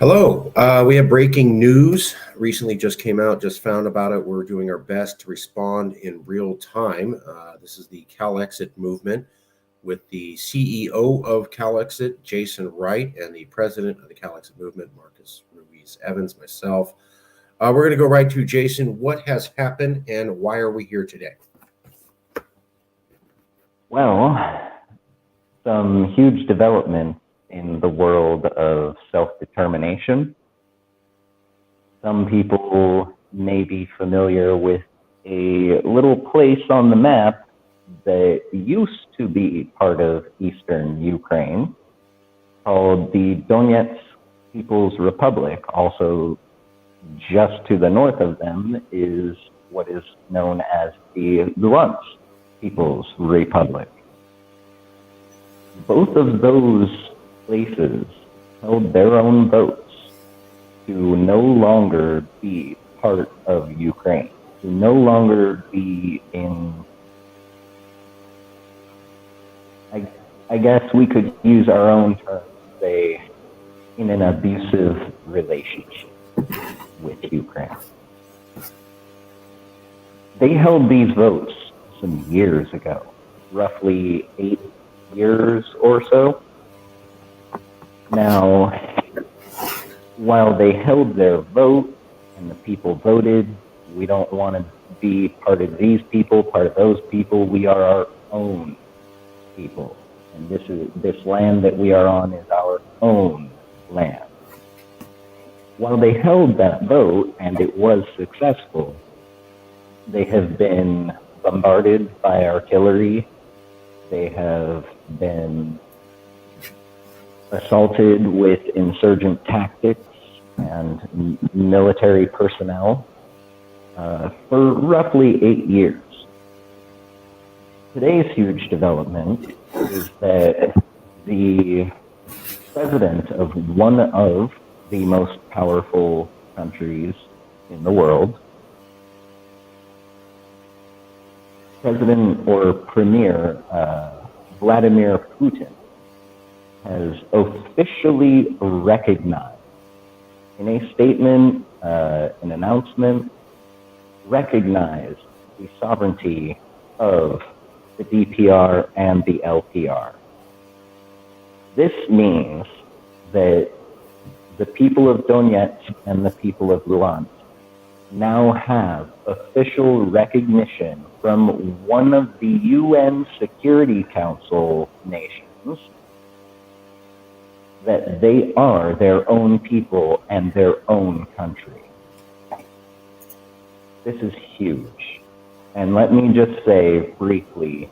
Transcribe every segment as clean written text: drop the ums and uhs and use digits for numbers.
Hello. We have breaking news. Recently just came out, just found about it. We're doing our best to respond in real time. This is the Calexit movement with the CEO of Calexit, Jason Wright, and the president of the Calexit movement, Marcus Ruiz Evans, myself. We're going to go right to Jason. What has happened and why are we here today? Well, some huge development in the world of self-determination. Some people may be familiar with a little place on the map that used to be part of eastern Ukraine called the Donetsk People's Republic. Also, just to the north of them is what is known as the Luhansk People's Republic. Both of those places held their own votes to no longer be part of Ukraine, to no longer be in, I guess we could use our own terms, say, in an abusive relationship with Ukraine. They held these votes some years ago, roughly 8 years or so. Now, while they held their vote and the people voted, we don't want to be part of these people, part of those people. We are our own people. And this land that we are on is our own land. While they held that vote and it was successful, they have been bombarded by artillery. They have been assaulted with insurgent tactics and military personnel for roughly 8 years. Today's huge development is that the president of one of the most powerful countries in the world, President or Premier Vladimir Putin, has officially recognized in a statement, an announcement, recognized the sovereignty of the DPR and the LPR. This means that the people of Donetsk and the people of Luhansk now have official recognition from one of the UN Security Council nations that they are their own people and their own country. This is huge. And let me just say briefly,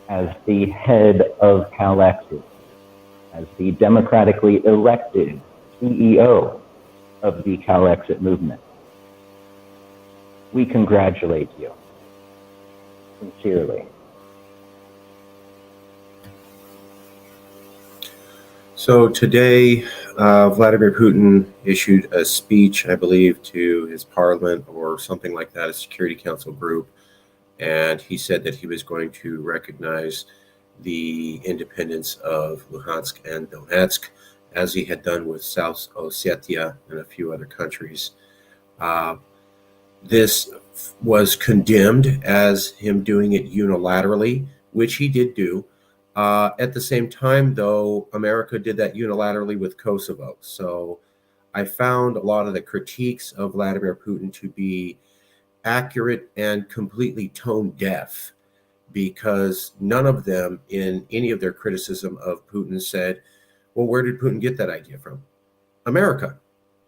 as the head of Calexit, as the democratically elected CEO of the Calexit movement, we congratulate you, sincerely. So today, Vladimir Putin issued a speech, I believe, to his parliament or something like that, a Security Council group, and he said that he was going to recognize the independence of Luhansk and Donetsk, as he had done with South Ossetia and a few other countries. This was condemned as him doing it unilaterally, which he did do. At the same time, though, America did that unilaterally with Kosovo. So I found a lot of the critiques of Vladimir Putin to be accurate and completely tone deaf, because none of them in any of their criticism of Putin said, well, where did Putin get that idea from? America.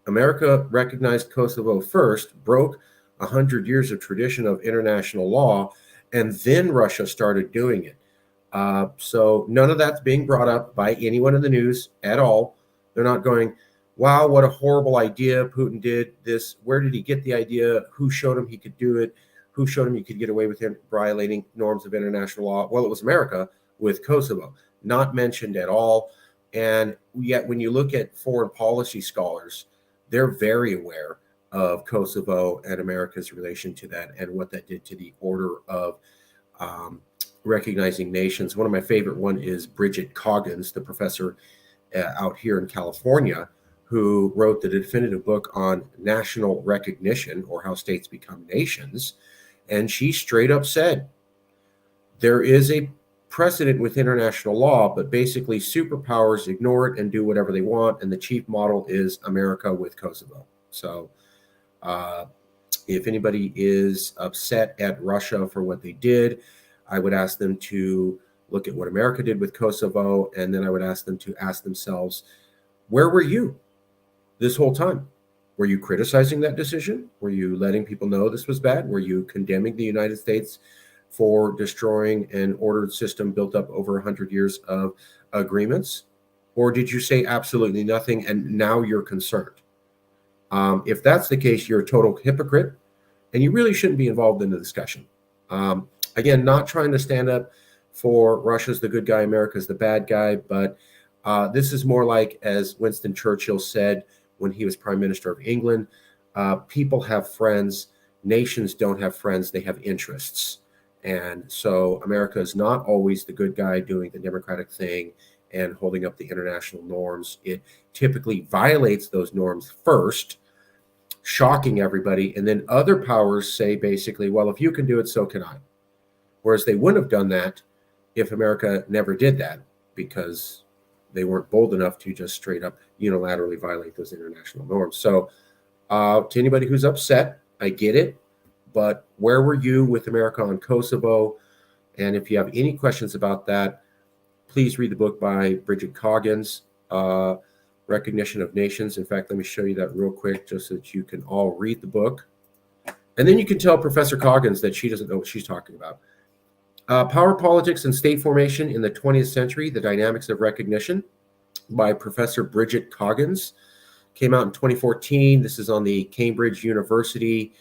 America recognized Kosovo first, broke 100 years of tradition of international law, and then Russia started doing it. So none of that's being brought up by anyone in the news at all. They're not going, wow, what a horrible idea Putin did this. Where did he get the idea? Who showed him he could do it? Who showed him he could get away with him violating norms of international law? Well, it was America with Kosovo, not mentioned at all. And yet when you look at foreign policy scholars, they're very aware of Kosovo and America's relation to that and what that did to the order of recognizing nations. One of my favorite one is Bridget Coggins, the professor out here in California, who wrote the definitive book on national recognition, or how states become nations. And she straight up said, there is a precedent with international law, but basically superpowers ignore it and do whatever they want. And the chief model is America with Kosovo. So if anybody is upset at Russia for what they did, I would ask them to look at what America did with Kosovo. And then I would ask them to ask themselves, where were you this whole time? Were you criticizing that decision? Were you letting people know this was bad? Were you condemning the United States for destroying an ordered system built up over 100 years of agreements? Or did you say absolutely nothing and now you're concerned? If that's the case, you're a total hypocrite and you really shouldn't be involved in the discussion. Again, not trying to stand up for Russia's the good guy, America's the bad guy, but this is more like, as Winston Churchill said when he was Prime Minister of England, people have friends, nations don't have friends, they have interests. And so America is not always the good guy doing the democratic thing and holding up the international norms. It typically violates those norms first, shocking everybody. And then other powers say basically, well, if you can do it, so can I. Whereas they wouldn't have done that if America never did that, because they weren't bold enough to just straight up unilaterally violate those international norms. So to anybody who's upset, I get it. But where were you with America on Kosovo? And if you have any questions about that, please read the book by Bridget Coggins, Recognition of Nations. In fact, let me show you that real quick just so that you can all read the book. And then you can tell Professor Coggins that she doesn't know what she's talking about. Power Politics and State Formation in the 20th Century, The Dynamics of Recognition by Professor Bridget Coggins. Came out in 2014. This is on the Cambridge University,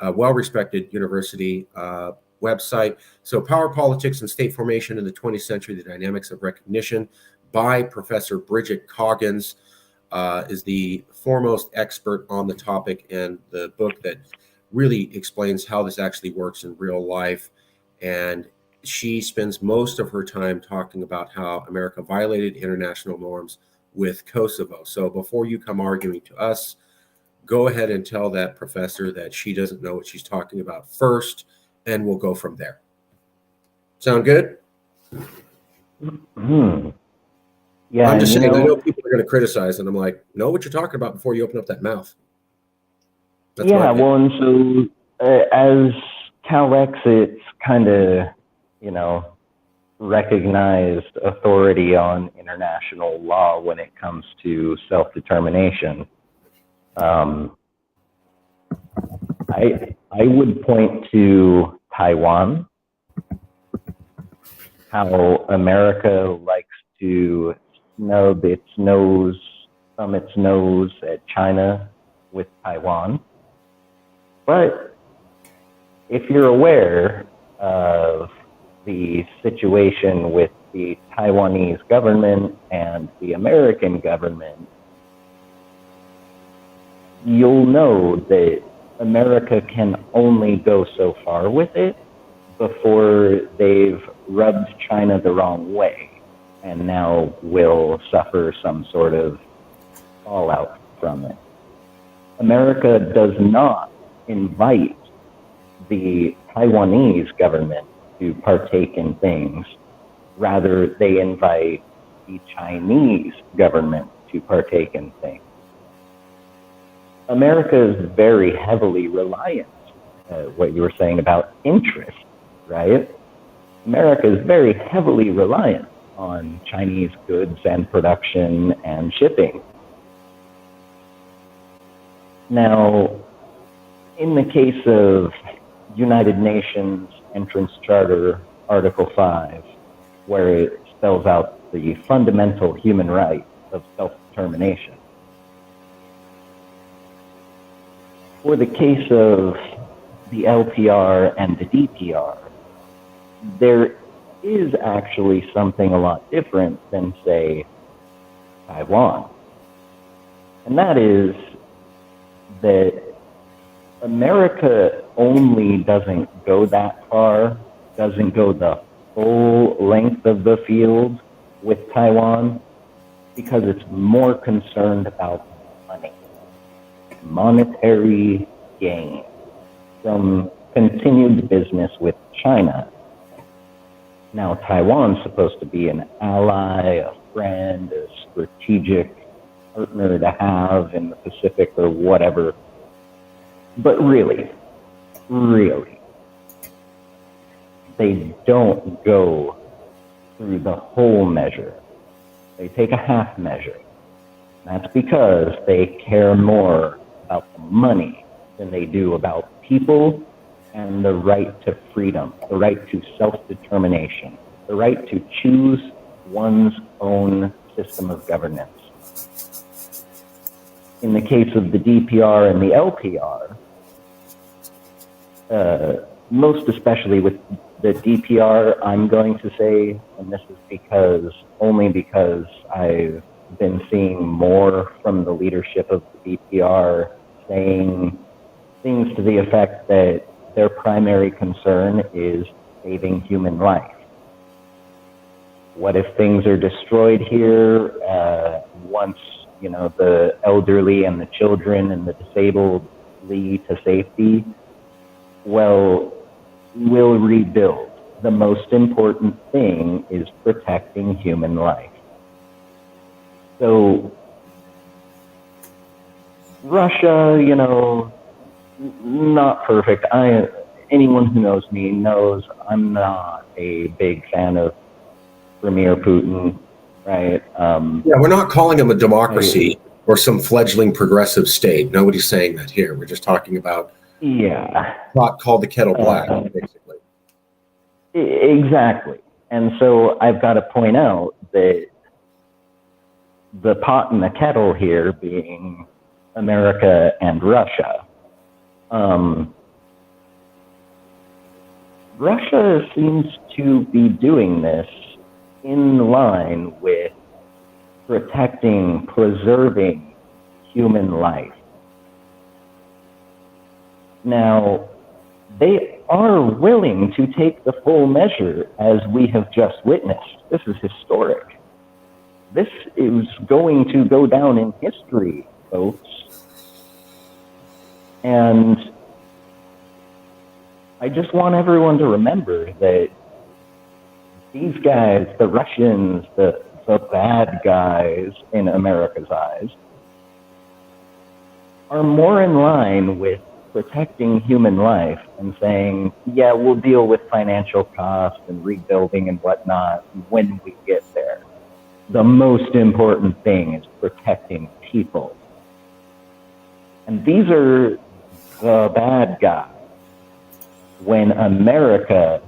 well-respected university website. So Power Politics and State Formation in the 20th Century, The Dynamics of Recognition by Professor Bridget Coggins is the foremost expert on the topic, and the book that really explains how this actually works in real life. And she spends most of her time talking about how America violated international norms with Kosovo. So before you come arguing to us, go ahead and tell that professor that she doesn't know what she's talking about first, and we'll go from there. Sound good? Mm-hmm. Yeah, I'm just saying, I know people are going to criticize, and I'm like, know what you're talking about before you open up that mouth. That's yeah, well, and so as Calexit's kind of, recognized authority on international law when it comes to self-determination, I would point to Taiwan, how America likes to snub its nose, thumb its nose at China with Taiwan. But if you're aware of the situation with the Taiwanese government and the American government, you'll know that America can only go so far with it before they've rubbed China the wrong way and now will suffer some sort of fallout from it. America does not invite the Taiwanese government to partake in things. Rather, they invite the Chinese government to partake in things. America is very heavily reliant, what you were saying about interest, right? America is very heavily reliant on Chinese goods and production and shipping. Now, in the case of United Nations Entrance Charter, Article 5, where it spells out the fundamental human right of self-determination, for the case of the LPR and the DPR, there is actually something a lot different than, say, Taiwan. And that is that America only doesn't go that far, doesn't go the full length of the field with Taiwan, because it's more concerned about monetary gain from continued business with China. Now, Taiwan's supposed to be an ally, a friend, a strategic partner to have in the Pacific or whatever. But really, they don't go through the whole measure. They take a half measure. That's because they care more about the money than they do about people and the right to freedom, the right to self-determination, the right to choose one's own system of governance. In the case of the DPR and the LPR, most especially with the DPR, I'm going to say, and this is only because I've been seeing more from the leadership of the DPR saying things to the effect that their primary concern is saving human life. What if things are destroyed here once, the elderly and the children and the disabled flee to safety? Well, we'll rebuild. The most important thing is protecting human life. So, Russia, not perfect. Anyone who knows me knows I'm not a big fan of Premier Putin, right? Yeah, we're not calling him a democracy or some fledgling progressive state. Nobody's saying that here. We're just talking about pot called the kettle black, basically. Exactly. And so I've got to point out that the pot and the kettle here being America and Russia. Russia seems to be doing this in line with preserving human life. Now, they are willing to take the full measure, as we have just witnessed. This is historic. This is going to go down in history, folks. And I just want everyone to remember that these guys, the Russians, the bad guys in America's eyes, are more in line with protecting human life and saying, yeah, we'll deal with financial costs and rebuilding and whatnot when we get there. The most important thing is protecting people. And these are the bad guys. When America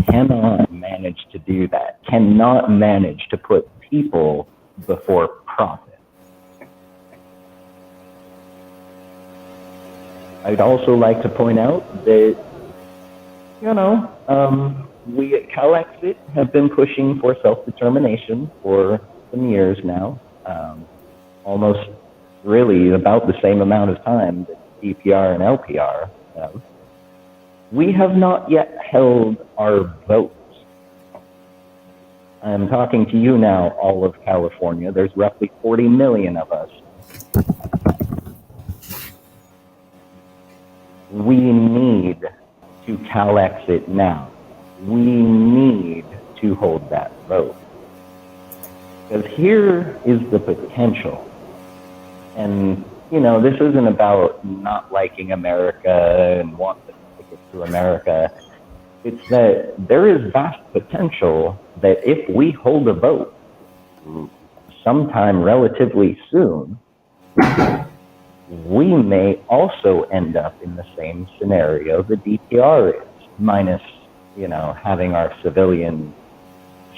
cannot manage to do that, cannot manage to put people before profit. I'd also like to point out that, we at Calexit have been pushing for self-determination for some years now, almost really about the same amount of time that DPR and LPR have. We have not yet held our votes. I'm talking to you now, all of California. There's roughly 40 million of us. We need to Calexit now. We need to hold that vote. Because here is the potential. And, this isn't about not liking America and wanting to stick it to America. It's that there is vast potential that if we hold a vote sometime relatively soon, we may also end up in the same scenario the DPR is, minus, having our civilians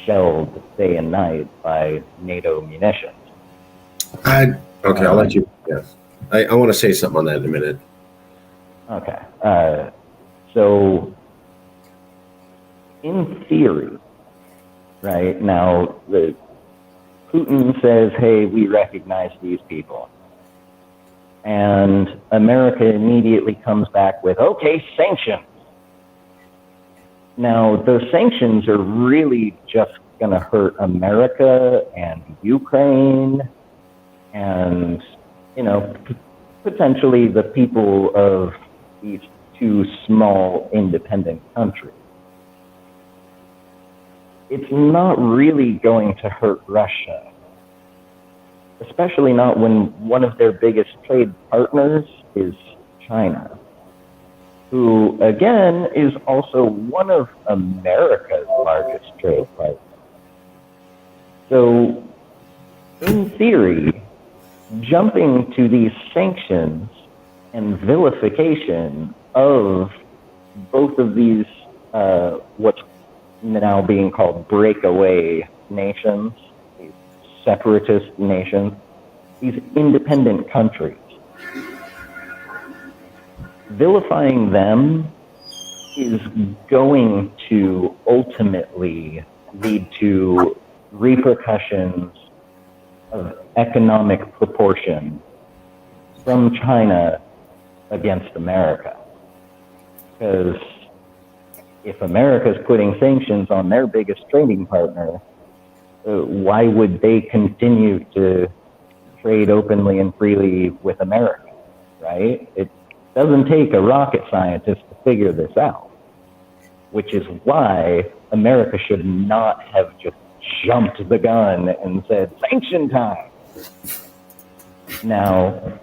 shelled day and night by NATO munitions. Okay, I'll let you. Yeah, I want to say something on that in a minute. Okay. So, in theory, right now, Putin says, "Hey, we recognize these people." And America immediately comes back with, okay, sanctions. Now, those sanctions are really just going to hurt America and Ukraine and, potentially the people of these two small independent countries. It's not really going to hurt Russia, especially not when one of their biggest trade partners is China, who, again, is also one of America's largest trade partners. So, in theory, jumping to these sanctions and vilification of both of these, what's now being called breakaway nations, these separatist nations, these independent countries, vilifying them is going to ultimately lead to repercussions of economic proportion from China against America. Because if America's putting sanctions on their biggest trading partner, why would they continue to trade openly and freely with America, right? It doesn't take a rocket scientist to figure this out, which is why America should not have just jumped the gun and said, sanction time. Now,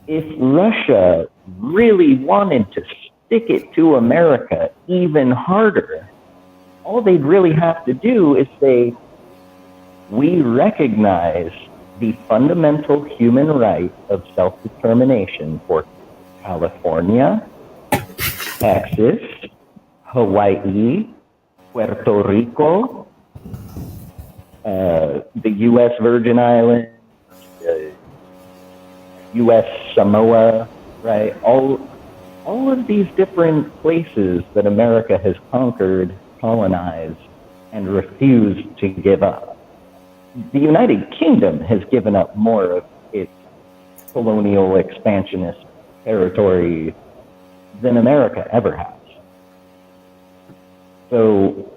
if Russia really wanted to stick it to America even harder, all they'd really have to do is say, we recognize the fundamental human right of self-determination for California, Texas, Hawaii, Puerto Rico, the U.S. Virgin Islands, U.S. Samoa, right? All of these different places that America has conquered, colonized, and refused to give up. The United Kingdom has given up more of its colonial expansionist territory than America ever has. So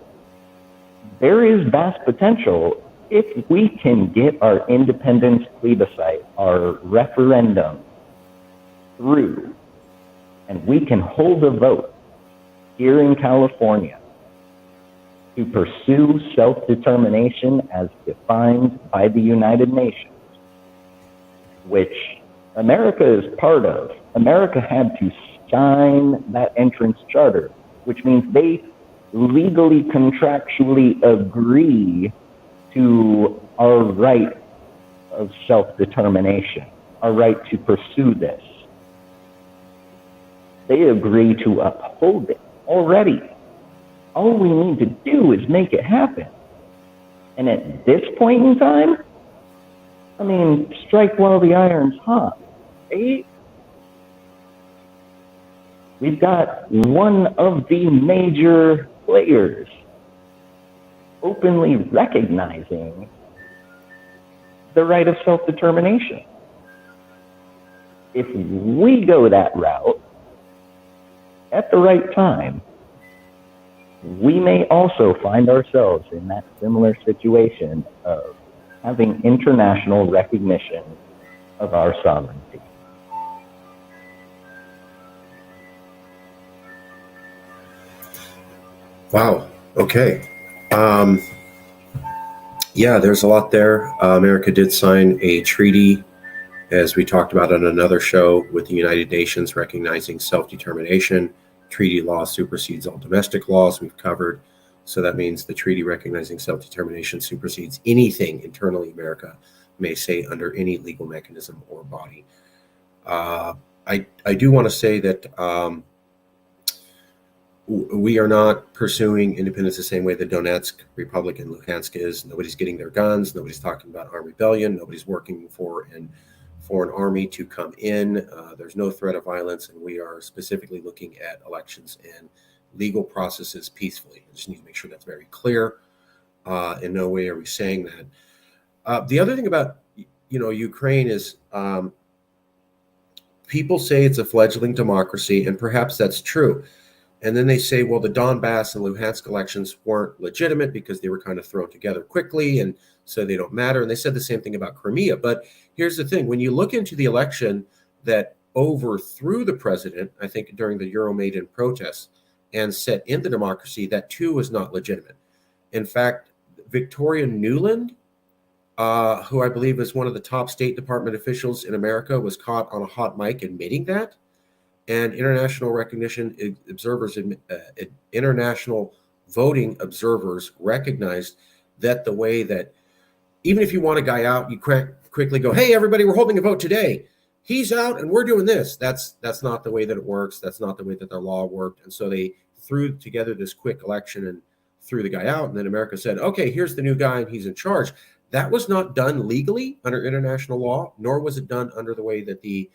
there is vast potential if we can get our independence plebiscite, our referendum through, and we can hold a vote here in California to pursue self-determination as defined by the United Nations, which America is part of. America had to sign that entrance charter, which means they legally, contractually agree to our right of self-determination, our right to pursue this. They agree to uphold it already. All we need to do is make it happen. And at this point in time, I mean, strike while the iron's hot, right? We've got one of the major players openly recognizing the right of self-determination. If we go that route at the right time, we may also find ourselves in that similar situation of having international recognition of our sovereignty. Wow. Okay. Yeah, there's a lot there. America did sign a treaty, as we talked about on another show, with the United Nations recognizing self-determination. Treaty law supersedes all domestic laws we've covered. So that means the treaty recognizing self-determination supersedes anything internally America may say under any legal mechanism or body. I do want to say that we are not pursuing independence the same way the Donetsk Republic and Luhansk is. Nobody's getting their guns. Nobody's talking about armed rebellion. Nobody's working for an foreign army to come in. There's no threat of violence, and we are specifically looking at elections and legal processes peacefully. I just need to make sure that's very clear. In no way are we saying that. The other thing about Ukraine is people say it's a fledgling democracy, and perhaps that's true. And then they say, well, the Donbass and Luhansk elections weren't legitimate because they were kind of thrown together quickly, and so they don't matter. And they said the same thing about Crimea. But here's the thing. When you look into the election that overthrew the president, I think during the Euromaidan protests, and set into democracy, that too was not legitimate. In fact, Victoria Nuland, who I believe is one of the top State Department officials in America, was caught on a hot mic admitting that. And international recognition observers, international voting observers recognized that the way that, even if you want a guy out, you quickly go, hey, everybody, we're holding a vote today. He's out and we're doing this. That's not the way that it works. That's not the way that the law worked. And so they threw together this quick election and threw the guy out. And then America said, okay, here's the new guy and he's in charge. That was not done legally under international law, nor was it done under the way that the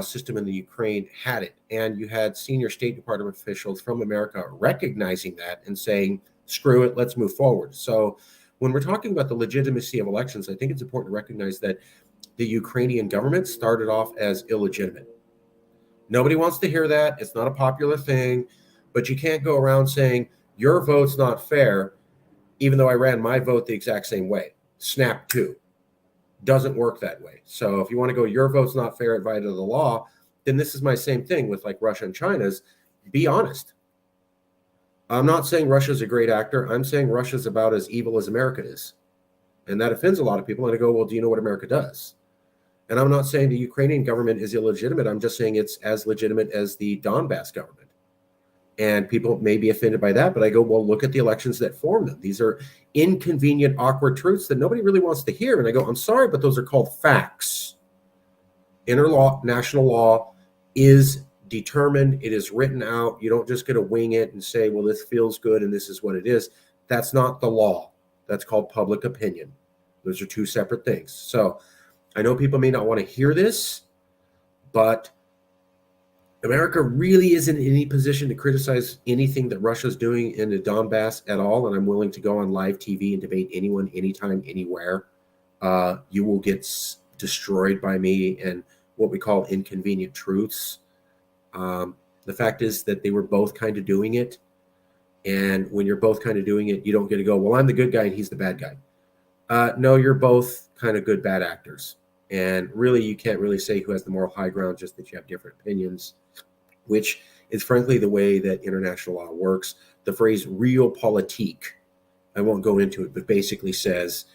system in the Ukraine had it. And you had senior State Department officials from America recognizing that and saying, screw it, let's move forward. So when we're talking about the legitimacy of elections, I think it's important to recognize that the Ukrainian government started off as illegitimate. Nobody wants to hear that. It's not a popular thing, but you can't go around saying your vote's not fair, even though I ran my vote the exact same way. Snap to. Doesn't work that way. So if you want to go, your vote's not fair, it violated the law, then this is my same thing with like Russia and China's. Be honest. I'm not saying Russia's a great actor. I'm saying Russia's about as evil as America is. And that offends a lot of people. And I go, well, do you know what America does? And I'm not saying the Ukrainian government is illegitimate. I'm just saying it's as legitimate as the Donbass government. And people may be offended by that, but I go, well, look at the elections that form them. These are inconvenient, awkward truths that nobody really wants to hear. And I go, I'm sorry, but those are called facts. International law is determined. It is written out. You don't just get to wing it and say, well, this feels good and this is what it is. That's not the law. That's called public opinion. Those are two separate things. So I know people may not want to hear this, but America really isn't in any position to criticize anything that Russia's doing in the Donbass at all. And I'm willing to go on live TV and debate anyone, anytime, anywhere. You will get destroyed by me and what we call inconvenient truths. The fact is that they were both kind of doing it. And when you're both kind of doing it, you don't get to go, well, I'm the good guy and he's the bad guy. No, you're both kind of good, bad actors. And really, you can't really say who has the moral high ground, just that you have different opinions, which is frankly the way that international law works. The phrase realpolitik, I won't go into it, but basically says,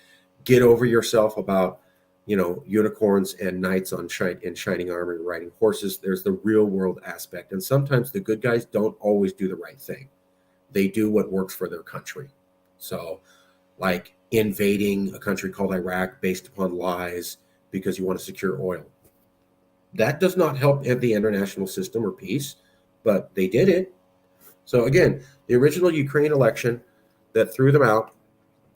get over yourself about, unicorns and knights in shining armor riding horses. There's the real world aspect. And sometimes the good guys don't always do the right thing. They do what works for their country. So like invading a country called Iraq based upon lies because you want to secure oil. That does not help the international system or peace, but they did it. So again, the original Ukraine election that threw them out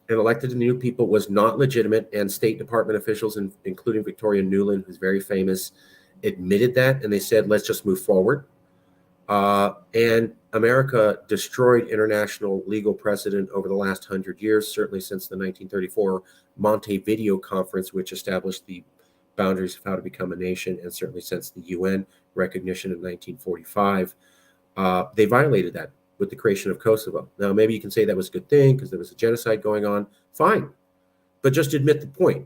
and elected the new people was not legitimate, and State Department officials, including Victoria Nuland, who's very famous, admitted that, and they said, let's just move forward. And America destroyed international legal precedent over the last 100 years, certainly since the 1934 Montevideo Conference, which established the boundaries of how to become a nation, and certainly since the UN recognition in 1945. They violated that with the creation of Kosovo. Now, maybe you can say that was a good thing because there was a genocide going on. Fine. But just admit the point.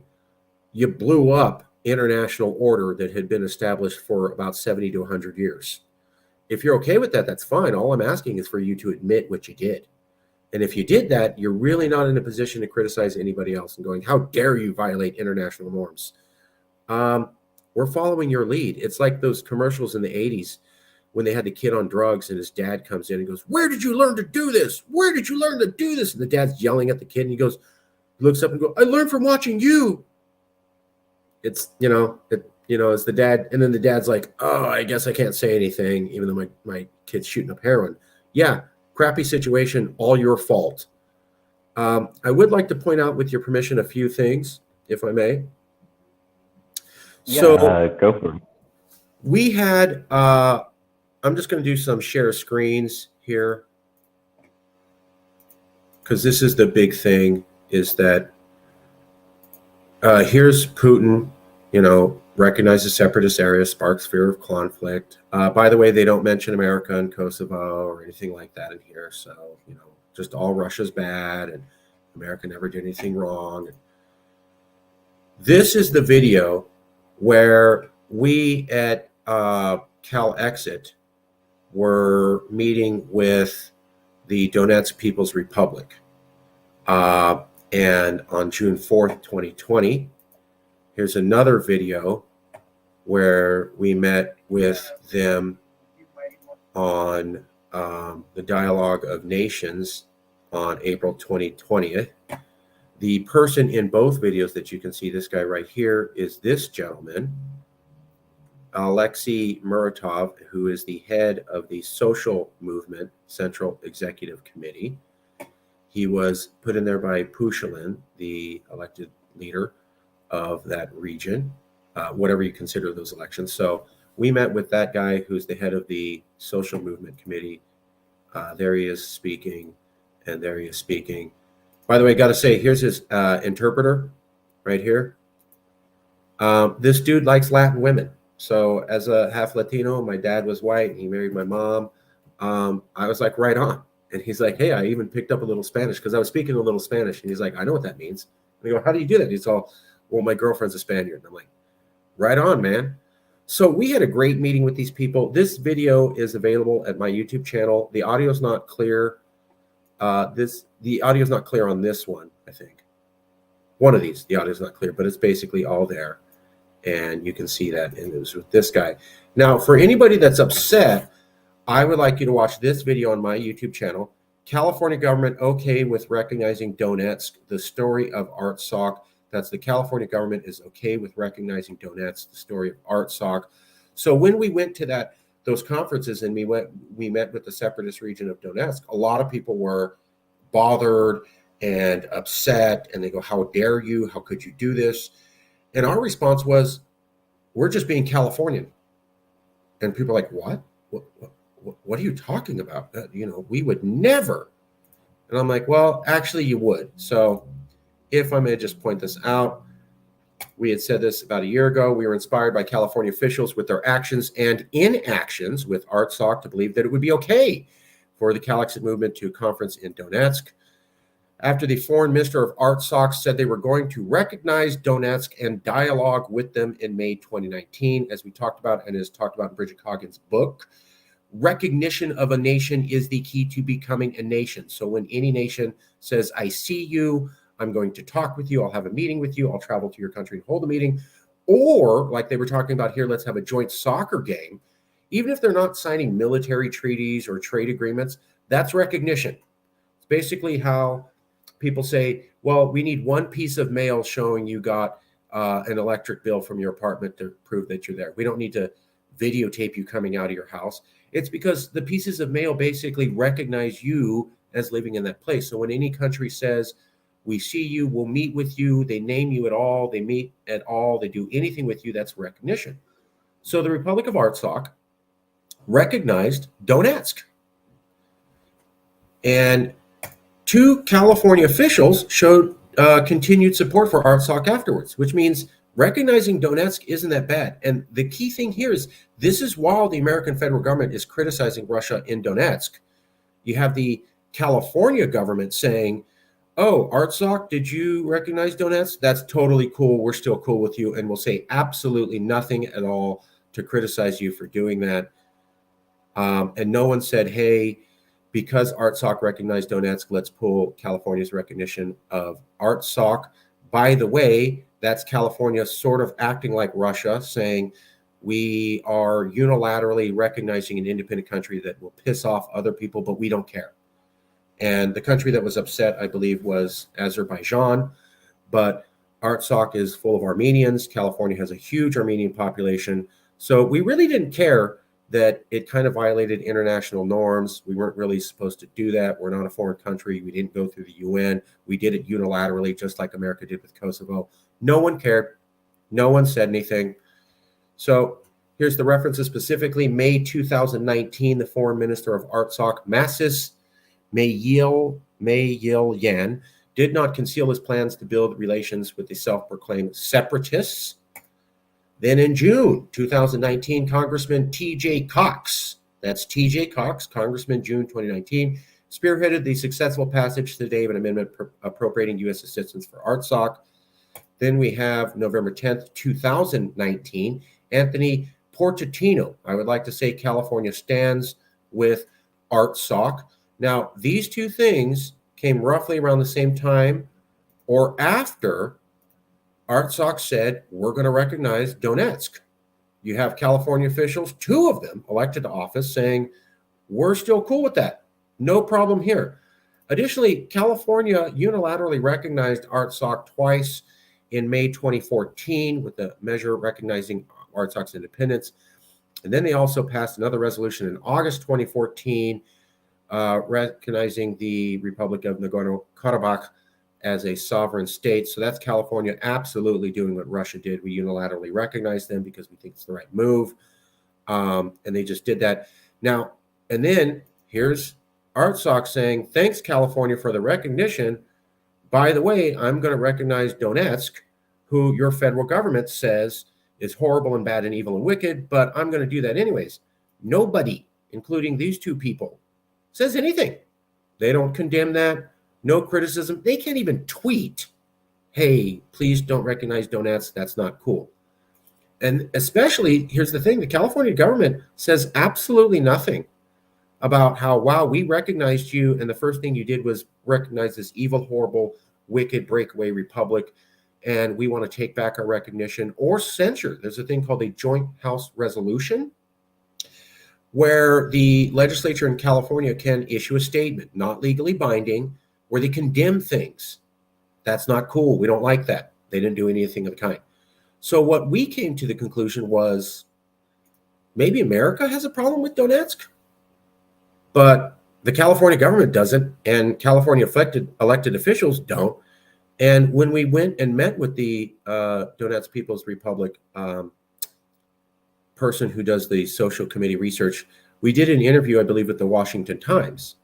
You blew up international order that had been established for about 70 to 100 years. If you're okay with that, that's fine. All I'm asking is for you to admit what you did. And if you did that, you're really not in a position to criticize anybody else and going, how dare you violate international norms? We're following your lead. It's like those commercials in the 80s when they had the kid on drugs and his dad comes in and goes, where did you learn to do this? Where did you learn to do this? And the dad's yelling at the kid and he goes, looks up and goes, I learned from watching you. It's, it's the dad. And then the dad's like, oh, I guess I can't say anything, even though my kid's shooting up heroin. Yeah, crappy situation, all your fault. I would like to point out, with your permission, a few things, if I may. Yeah, so go for it. We had, I'm just going to do some share screens here, because this is the big thing, is that here's Putin, recognizes separatist areas, sparks fear of conflict. By the way, they don't mention America and Kosovo or anything like that in here. So, just all Russia's bad and America never did anything wrong. And This is the video where we at Calexit were meeting with the Donetsk People's Republic. And on June 4th, 2020, here's another video where we met with them on the Dialogue of Nations on April 2020th. The person in both videos that you can see, this guy right here, is this gentleman, Alexei Muratov, who is the head of the Social Movement Central Executive Committee. He was put in there by Pushilin, the elected leader of that region, whatever you consider those elections. So we met with that guy who's the head of the Social Movement Committee. There he is speaking, and there he is speaking. By the way, I got to say, here's his interpreter right here. This dude likes Latin women. So as a half Latino, my dad was white, and he married my mom. I was like, right on. And he's like, hey, I even picked up a little Spanish because I was speaking a little Spanish. And he's like, I know what that means. And I go, how do you do that? He's all, well, my girlfriend's a Spaniard. And I'm like, right on, man. So we had a great meeting with these people. This video is available at my YouTube channel. The audio's not clear. The audio's not clear on this one, I think. One of these, the audio's not clear, but it's basically all there. And you can see that. And it was with this guy. Now, for anybody that's upset, I would like you to watch this video on my YouTube channel. California government okay with recognizing Donetsk, the story of Artsakh. That's the California government is okay with recognizing Donetsk, the story of Artsakh. So when we went to those conferences and we met with the separatist region of Donetsk, a lot of people were bothered and upset, and they go, how dare you? How could you do this? And our response was, we're just being Californian. And people are like, what? What are you talking about? We would never. And I'm like, well, actually you would. So if I may just point this out, we had said this about a year ago. We were inspired by California officials with their actions and inactions with Artsakh to believe that it would be okay for the Calexit movement to conference in Donetsk. After the foreign minister of Artsakh said they were going to recognize Donetsk and dialogue with them in May 2019, as we talked about and is talked about in Bridget Coggin's book. Recognition of a nation is the key to becoming a nation. So when any nation says, I see you, I'm going to talk with you, I'll have a meeting with you, I'll travel to your country and hold a meeting, or like they were talking about here, let's have a joint soccer game, even if they're not signing military treaties or trade agreements, that's recognition. It's basically how people say, well, we need one piece of mail showing you got an electric bill from your apartment to prove that you're there. We don't need to videotape you coming out of your house. It's because the pieces of mail basically recognize you as living in that place. So when any country says, we see you, we'll meet with you, they name you at all, they meet at all, they do anything with you, that's recognition. So the Republic of Artsakh recognized Donetsk. And two California officials showed continued support for Artsakh afterwards, which means recognizing Donetsk isn't that bad. And the key thing here is this is while the American federal government is criticizing Russia in Donetsk. You have the California government saying, oh, Artsakh, did you recognize Donetsk? That's totally cool. We're still cool with you. And we'll say absolutely nothing at all to criticize you for doing that. And no one said, hey, because Artsakh recognized Donetsk, let's pull California's recognition of Artsakh. By the way, that's California sort of acting like Russia, saying we are unilaterally recognizing an independent country that will piss off other people, but we don't care. And the country that was upset, I believe, was Azerbaijan. But Artsakh is full of Armenians. California has a huge Armenian population. So we really didn't care that it kind of violated international norms. We weren't really supposed to do that. We're not a foreign country. We didn't go through the UN. We did it unilaterally, just like America did with Kosovo. No one cared. No one said anything. So here's the references specifically. May 2019, the foreign minister of Artsakh, Massis Mayilyan, did not conceal his plans to build relations with the self-proclaimed separatists. Then in June 2019, Congressman T.J. Cox, that's T.J. Cox, Congressman, June 2019, spearheaded the successful passage today of an amendment appropriating U.S. assistance for Artsakh. Then we have November 10th, 2019, Anthony Portantino. I would like to say California stands with ARTSOC. Now, these two things came roughly around the same time or after ARTSOC said, we're going to recognize Donetsk. You have California officials, two of them elected to office, saying, we're still cool with that. No problem here. Additionally, California unilaterally recognized ARTSOC twice in May 2014 with the measure recognizing ARTSOC's independence. And then they also passed another resolution in August 2014 recognizing the Republic of Nagorno-Karabakh as a sovereign state. So that's California absolutely doing what Russia did. We unilaterally recognize them because we think it's the right move. And they just did that. Now, and then here's ARTSOC saying, thanks, California, for the recognition. By the way, I'm going to recognize Donetsk, who your federal government says is horrible and bad and evil and wicked, but I'm going to do that anyways. Nobody, including these two people, says anything. They don't condemn that. No criticism. They can't even tweet, hey, please don't recognize Donetsk. That's not cool. And especially, here's the thing, the California government says absolutely nothing about how, wow, we recognized you, and the first thing you did was recognize this evil, horrible, wicked breakaway republic, and we want to take back our recognition or censure. There's a thing called a joint House resolution where the legislature in California can issue a statement, not legally binding, where they condemn things. That's not cool. We don't like that. They didn't do anything of the kind. So what we came to the conclusion was maybe America has a problem with Donetsk, but the California government doesn't, and California elected officials don't. And when we went and met with the Donetsk People's Republic person who does the social committee research, we did an interview, I believe, with the Washington Times.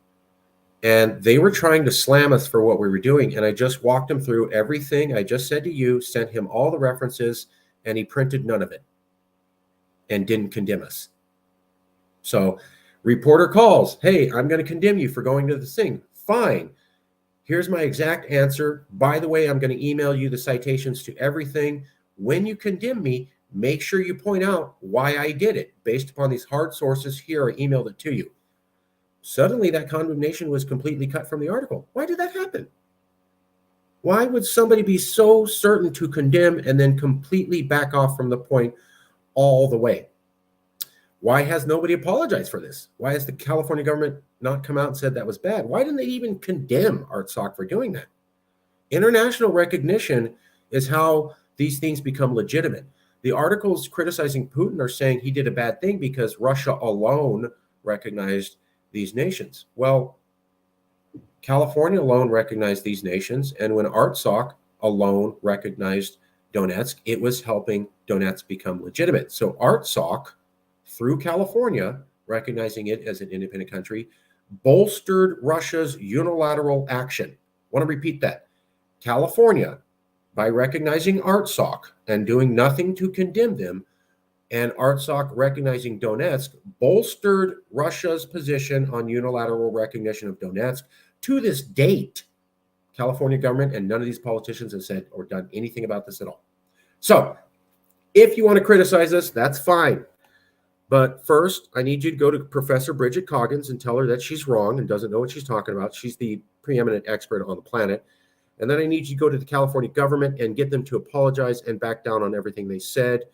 And they were trying to slam us for what we were doing. And I just walked him through everything I just said to you, sent him all the references, and he printed none of it and didn't condemn us. So reporter calls, hey, I'm going to condemn you for going to this thing. Fine. Here's my exact answer. By the way, I'm going to email you the citations to everything. When you condemn me, make sure you point out why I did it. Based upon these hard sources here, I emailed it to you. Suddenly, that condemnation was completely cut from the article. Why did that happen? Why would somebody be so certain to condemn and then completely back off from the point all the way? Why has nobody apologized for this? Why has the California government not come out and said that was bad? Why didn't they even condemn ARTSOC for doing that? International recognition is how these things become legitimate. The articles criticizing Putin are saying he did a bad thing because Russia alone recognized these nations. Well, California alone recognized these nations, and when ARTSOC alone recognized Donetsk, it was helping Donetsk become legitimate. So ARTSOC, through California, recognizing it as an independent country, bolstered Russia's unilateral action. I want to repeat that. California, by recognizing ARTSOC and doing nothing to condemn them, and ARTSOC recognizing Donetsk, bolstered Russia's position on unilateral recognition of Donetsk. To this date, California government and none of these politicians have said or done anything about this at all. So if you want to criticize us, that's fine. But first, I need you to go to Professor Bridget Coggins and tell her that she's wrong and doesn't know what she's talking about. She's the preeminent expert on the planet. And then I need you to go to the California government and get them to apologize and back down on everything they said.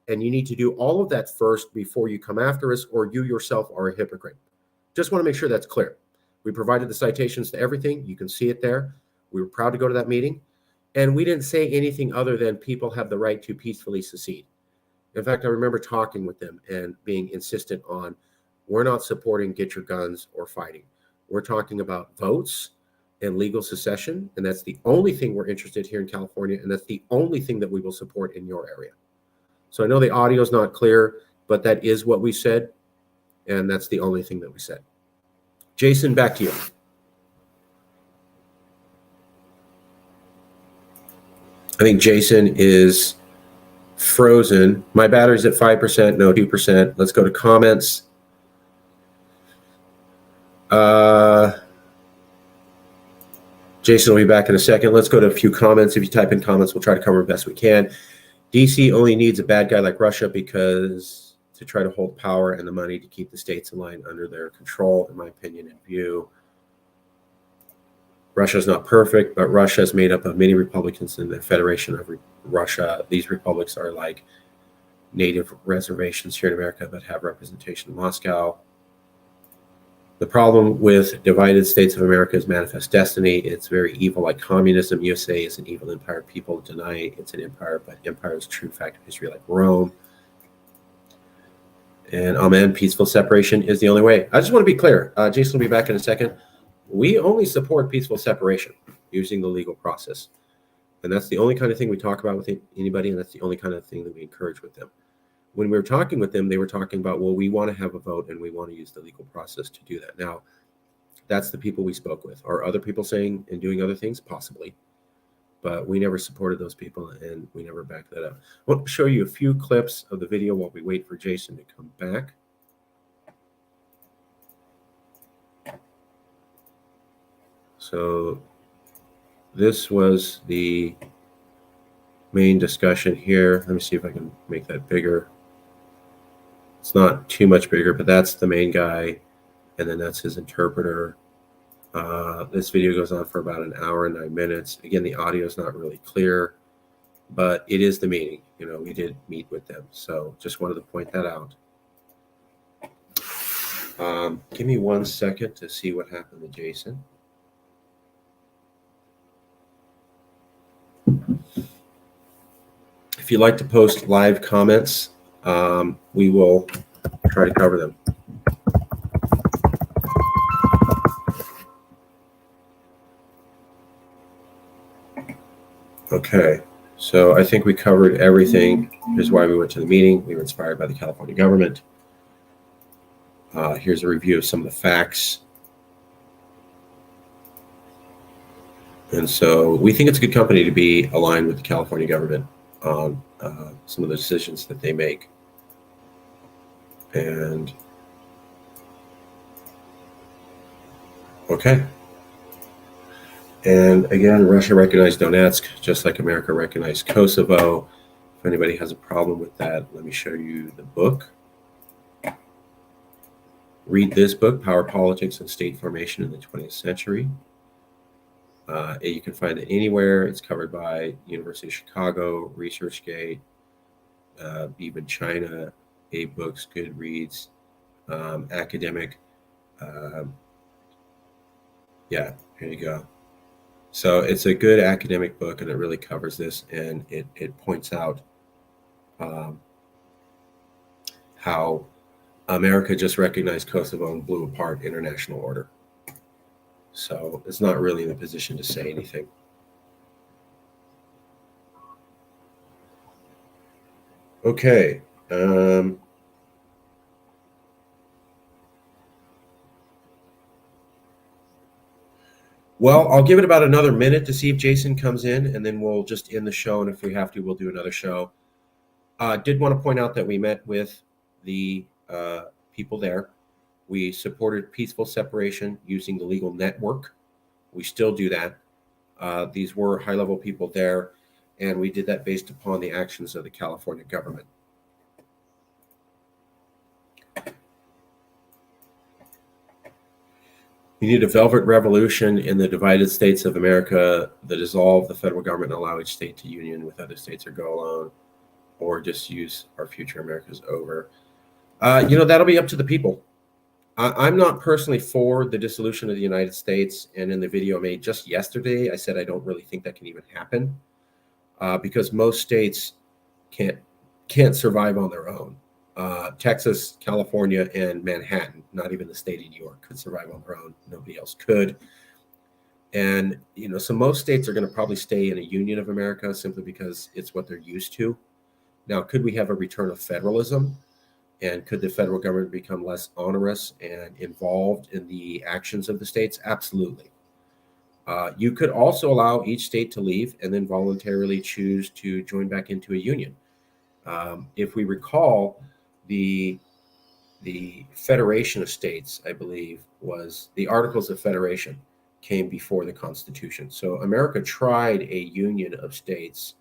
And you need to do all of that first before you come after us, or you yourself are a hypocrite. Just want to make sure that's clear. We provided the citations to everything. You can see it there. We were proud to go to that meeting. And we didn't say anything other than people have the right to peacefully secede. In fact, I remember talking with them and being insistent on, we're not supporting get your guns or fighting. We're talking about votes and legal secession. And that's the only thing we're interested in here in California. And that's the only thing that we will support in your area. So I know the audio is not clear, but that is what we said. And that's the only thing that we said. Jason, back to you. I think Jason is frozen. My battery's at 5%, no, 2%. Let's go to comments. Jason will be back in a second. Let's go to a few comments. If you type in comments, we'll try to cover the best we can. DC only needs a bad guy like Russia because to try to hold power and the money to keep the states aligned under their control, in my opinion and view. Russia is not perfect, but Russia is made up of many republicans in the Federation of Russia. These republics are like native reservations here in America that have representation in Moscow. The problem with divided states of America is manifest destiny. It's very evil, like communism. USA is an evil empire. People deny it's an empire, but empire is a true fact of history, like Rome. And amen, peaceful separation is the only way. I just want to be clear. Jason will be back in a second. We only support peaceful separation using the legal process. And that's the only kind of thing we talk about with anybody, and that's the only kind of thing that we encourage with them. When we were talking with them, they were talking about, well, we want to have a vote and we want to use the legal process to do that. Now, that's the people we spoke with. Are other people saying and doing other things? Possibly. But we never supported those people and we never backed that up. I want to show you a few clips of the video while we wait for Jason to come back. So this was the main discussion here. Let me see if I can make that bigger. It's not too much bigger, but that's the main guy, and then that's his interpreter. This video goes on for about an hour and 9 minutes. Again, the audio is not really clear, but it is the meeting. You know, we did meet with them, so just wanted to point that out. Give me 1 second to see what happened to Jason. If you'd like to post live comments, we will try to cover them. Okay, so I think we covered everything. Here's why we went to the meeting. We were inspired by the California government. Here's a review of some of the facts. And so we think it's a good company to be aligned with the California government on some of the decisions that they make. And okay. And again, Russia recognized Donetsk, just like America recognized Kosovo. If anybody has a problem with that, let me show you the book. Read this book, Power Politics and State Formation in the 20th Century. You can find it anywhere. It's covered by University of Chicago, ResearchGate, even China, A-Books, Goodreads, Academic. Yeah, here you go. So it's a good academic book, and it really covers this, and it points out how America just recognized Kosovo and blew apart international order. So it's not really in a position to say anything. Okay. Well, I'll give it about another minute to see if Jason comes in, and then we'll just end the show. And if we have to, we'll do another show. Did want to point out that we met with the people there. We supported peaceful separation using the legal network. We still do that. These were high-level people there, and we did that based upon the actions of the California government. You need a velvet revolution in the divided states of America that dissolve the federal government and allow each state to union with other states or go alone, or just use our future America's over. That'll be up to the people. I'm not personally for the dissolution of the United States, and in the video I made just yesterday, I said I don't really think that can even happen because most states can't survive on their own. Texas, California, and Manhattan, not even the state of New York, could survive on their own. Nobody else could. And, so most states are going to probably stay in a union of America simply because it's what they're used to. Now, could we have a return of federalism? And could the federal government become less onerous and involved in the actions of the states? Absolutely. You could also allow each state to leave and then voluntarily choose to join back into a union. If we recall, the Federation of States, I believe, was the Articles of Federation, came before the Constitution. So America tried a union of states,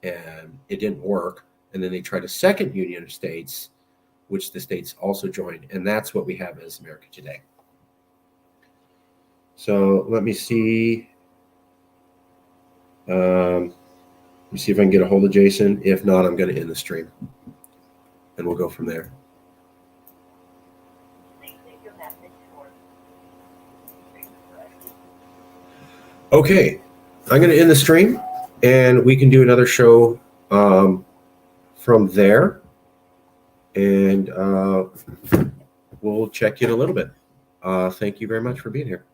and it didn't work. And then they tried a second union of states, which the states also joined, and that's what we have as America today. So let me see. Let me see if I can get a hold of Jason. If not, I'm going to end the stream, and we'll go from there. Okay, I'm going to end the stream, and we can do another show from there, and we'll check in a little bit. Thank you very much for being here.